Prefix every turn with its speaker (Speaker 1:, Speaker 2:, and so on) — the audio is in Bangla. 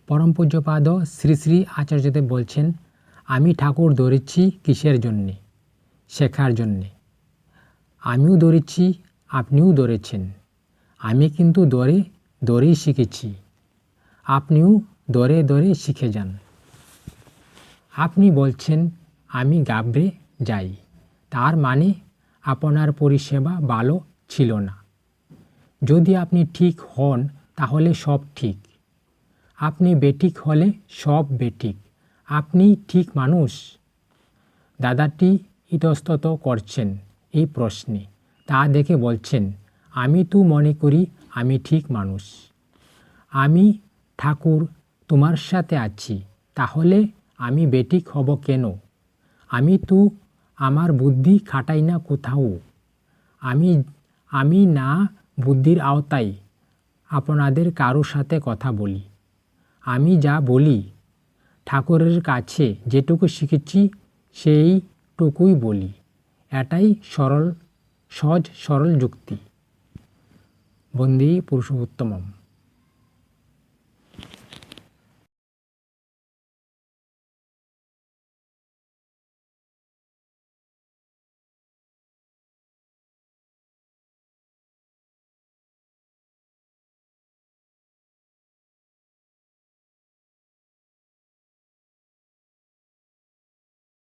Speaker 1: পরম পূজ্যপাদ শ্রী শ্রী আচার্যদেব বলছেন, আমি ঠাকুর ধরেছি কিসের জন্যে? শেখার জন্যে। আমিও ধরেছি, আপনিও ধরেছেন। আমি কিন্তু ধরেই শিখেছি। আপনিও ধরে শিখে যান। আপনি বলছেন আমি ঘাবড়ে যাই, তার মানে আপনার পরিষেবা ভালো ছিল না। যদি আপনি ঠিক হন তাহলে সব ঠিক। আপনি বেঠিক হলে সব বেঠিক। আপনি ঠিক মানুষ? দাদাটি ইতস্তত করছেন এই প্রশ্নে। তা দেখে বলছেন, আমি তো মনে করি আমি ঠিক মানুষ। আমি ঠাকুর তোমার সাথে আছি, তাহলে আমি বেঠিক হব কেন? আমি তো আমার বুদ্ধি খাটাই না কোথাও। আমি না বুদ্ধির আওতায় আপনাদের কারো সাথে কথা বলি। আমি যা বলি ঠাকুরের কাছে যেটুকু শিখেছি সেইটুকুই বলি। এটাই সহজ সরল যুক্তি। বন্দে পুরুষোত্তমম।